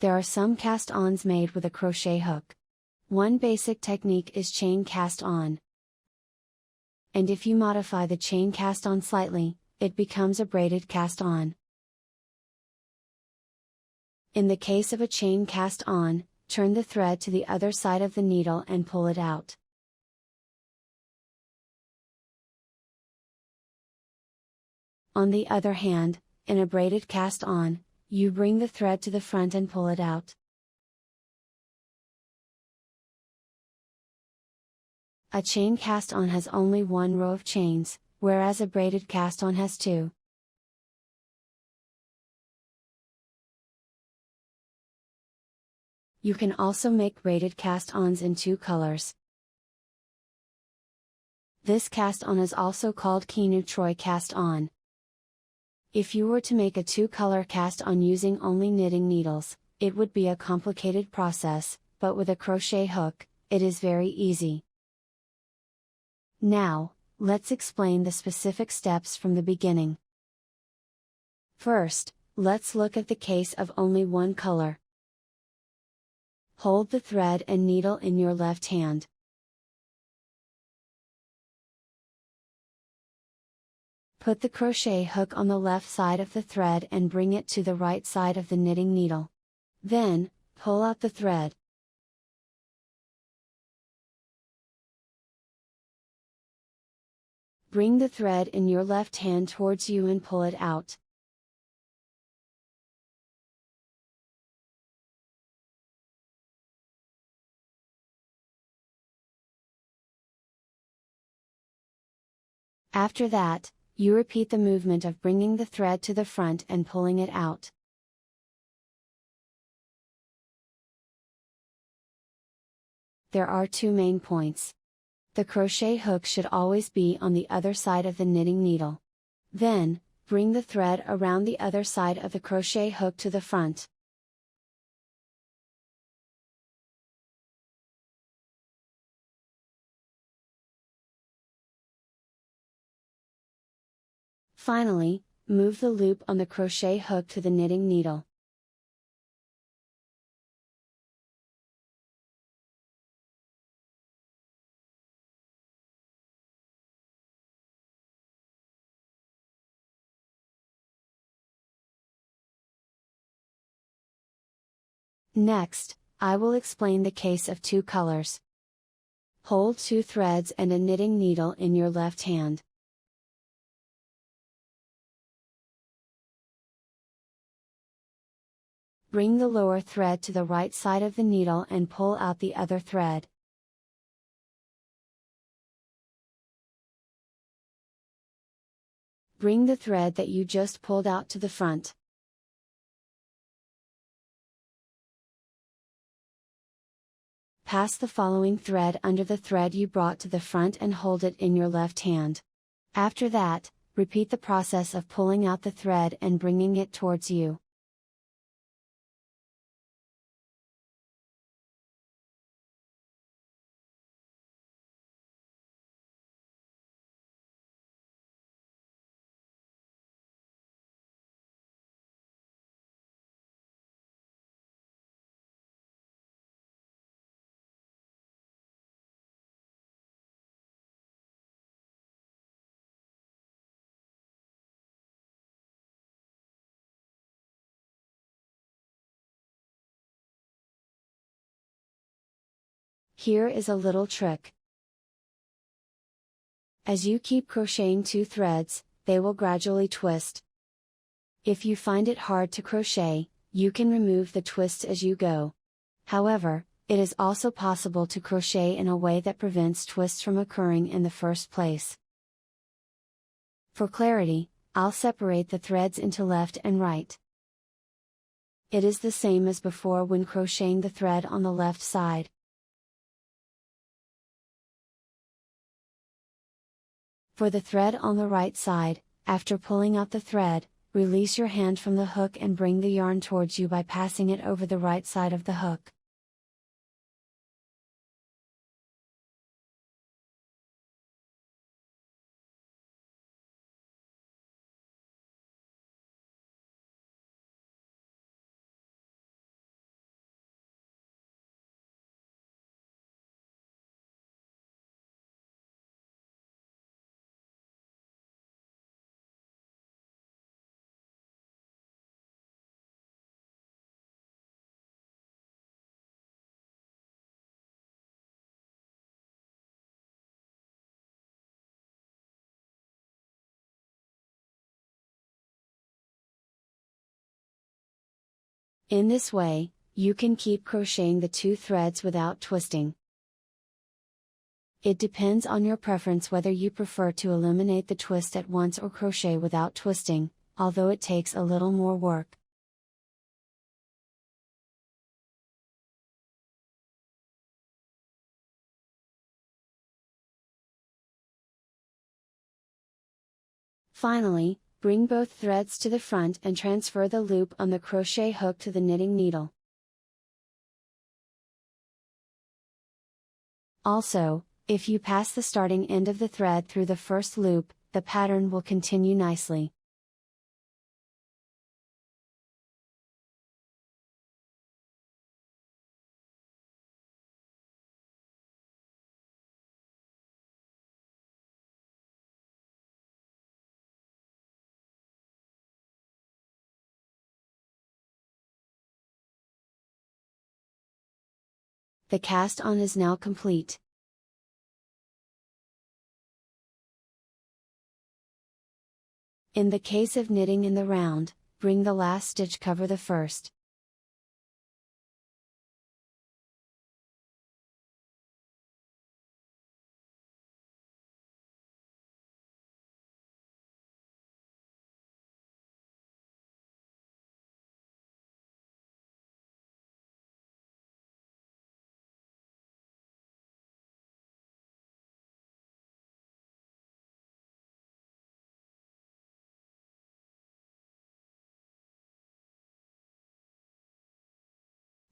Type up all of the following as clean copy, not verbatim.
There are some cast-ons made with a crochet hook. One basic technique is chain cast-on. And if you modify the chain cast-on slightly, it becomes a braided cast-on. In the case of a chain cast-on, turn the thread to the other side of the needle and pull it out. On the other hand, in a braided cast-on, you bring the thread to the front and pull it out. A chain cast-on has only one row of chains, whereas a braided cast-on has two. You can also make braided cast-ons in 2 colors. This cast-on is also called Kihnu Troi cast-on. If you were to make a 2-color cast-on using only knitting needles, it would be a complicated process, but with a crochet hook, it is very easy. Now, let's explain the specific steps from the beginning. First, let's look at the case of only one color. Hold the thread and needle in your left hand. Put the crochet hook on the left side of the thread and bring it to the right side of the knitting needle. Then, pull out the thread. Bring the thread in your left hand towards you and pull it out. After that, you repeat the movement of bringing the thread to the front and pulling it out. There are two main points. The crochet hook should always be on the other side of the knitting needle. Then, bring the thread around the other side of the crochet hook to the front. Finally, move the loop on the crochet hook to the knitting needle. Next, I will explain the case of 2 colors. Hold 2 threads and a knitting needle in your left hand. Bring the lower thread to the right side of the needle and pull out the other thread. Bring the thread that you just pulled out to the front. Pass the following thread under the thread you brought to the front and hold it in your left hand. After that, repeat the process of pulling out the thread and bringing it towards you. Here is a little trick. As you keep crocheting 2 threads, they will gradually twist. If you find it hard to crochet, you can remove the twists as you go. However, it is also possible to crochet in a way that prevents twists from occurring in the first place. For clarity, I'll separate the threads into left and right. It is the same as before when crocheting the thread on the left side. For the thread on the right side, after pulling out the thread, release your hand from the hook and bring the yarn towards you by passing it over the right side of the hook. In this way, you can keep crocheting the two threads without twisting. It depends on your preference whether you prefer to eliminate the twist at once or crochet without twisting, although it takes a little more work. Finally, bring both threads to the front and transfer the loop on the crochet hook to the knitting needle. Also, if you pass the starting end of the thread through the first loop, the pattern will continue nicely. The cast on is now complete. In the case of knitting in the round, bring the last stitch cover the first.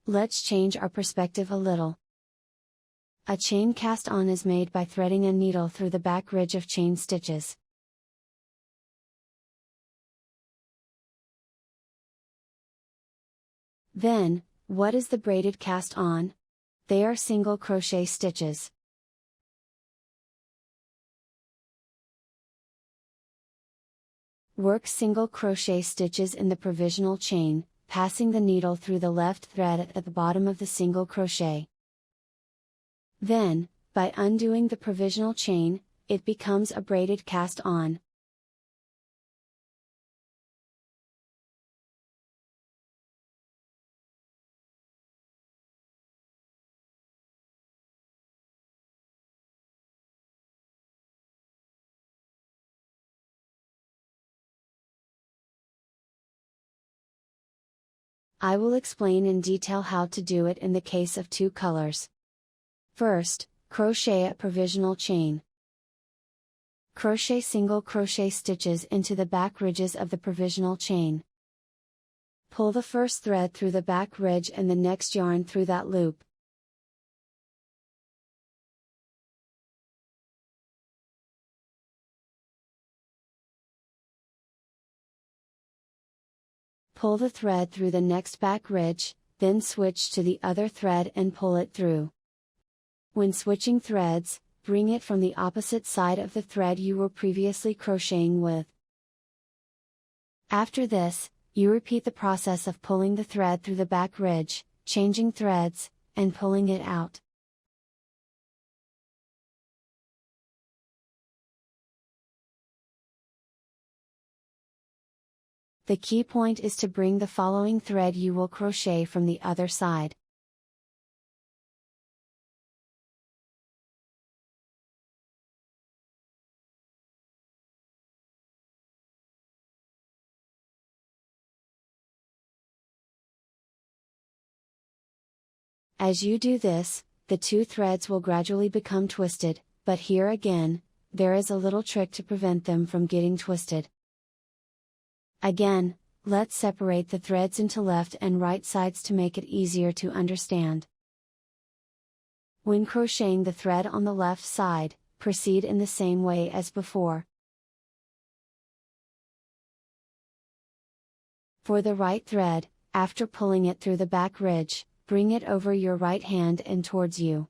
Let's change our perspective a little. A chain cast on is made by threading a needle through the back ridge of chain stitches. Then, what is the braided cast on? They are single crochet stitches. Work single crochet stitches in the provisional chain, passing the needle through the left thread at the bottom of the single crochet. Then, by undoing the provisional chain, it becomes a braided cast on. I will explain in detail how to do it in the case of 2 colors. First, crochet a provisional chain. Crochet single crochet stitches into the back ridges of the provisional chain. Pull the first thread through the back ridge and the next yarn through that loop. Pull the thread through the next back ridge, then switch to the other thread and pull it through. When switching threads, bring it from the opposite side of the thread you were previously crocheting with. After this, you repeat the process of pulling the thread through the back ridge, changing threads, and pulling it out. The key point is to bring the following thread you will crochet from the other side. As you do this, the two threads will gradually become twisted, but here again, there is a little trick to prevent them from getting twisted. Again, let's separate the threads into left and right sides to make it easier to understand. When crocheting the thread on the left side, proceed in the same way as before. For the right thread, after pulling it through the back ridge, bring it over your right hand and towards you.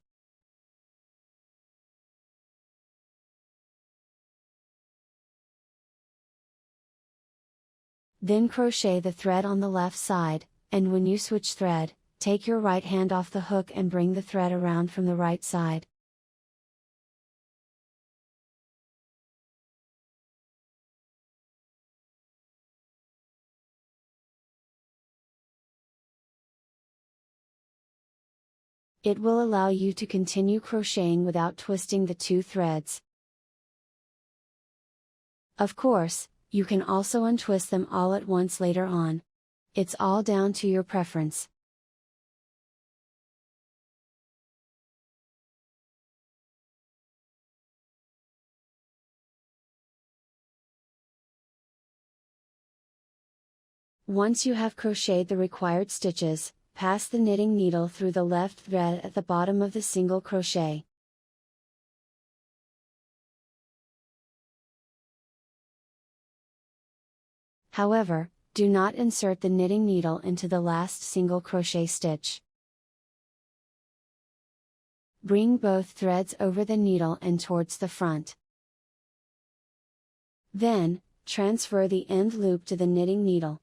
Then crochet the thread on the left side, and when you switch thread, take your right hand off the hook and bring the thread around from the right side. It will allow you to continue crocheting without twisting the two threads. Of course, you can also untwist them all at once later on. It's all down to your preference. Once you have crocheted the required stitches, pass the knitting needle through the left thread at the bottom of the single crochet. However, do not insert the knitting needle into the last single crochet stitch. Bring both threads over the needle and towards the front. Then, transfer the end loop to the knitting needle.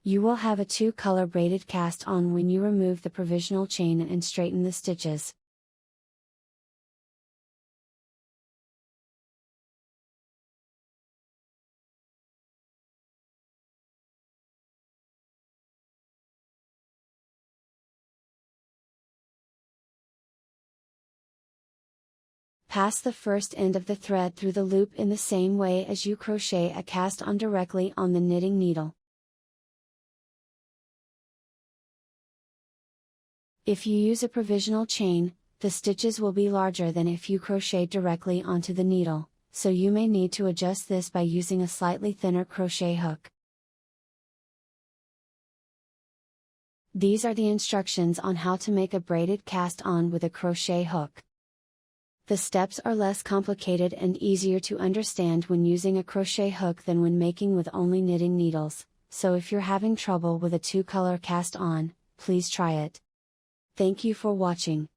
You will have a 2-color braided cast on when you remove the provisional chain and straighten the stitches. Pass the first end of the thread through the loop in the same way as you crochet a cast on directly on the knitting needle. If you use a provisional chain, the stitches will be larger than if you crochet directly onto the needle, so you may need to adjust this by using a slightly thinner crochet hook. These are the instructions on how to make a braided cast on with a crochet hook. The steps are less complicated and easier to understand when using a crochet hook than when making with only knitting needles, so if you're having trouble with a 2-color cast on, please try it. Thank you for watching.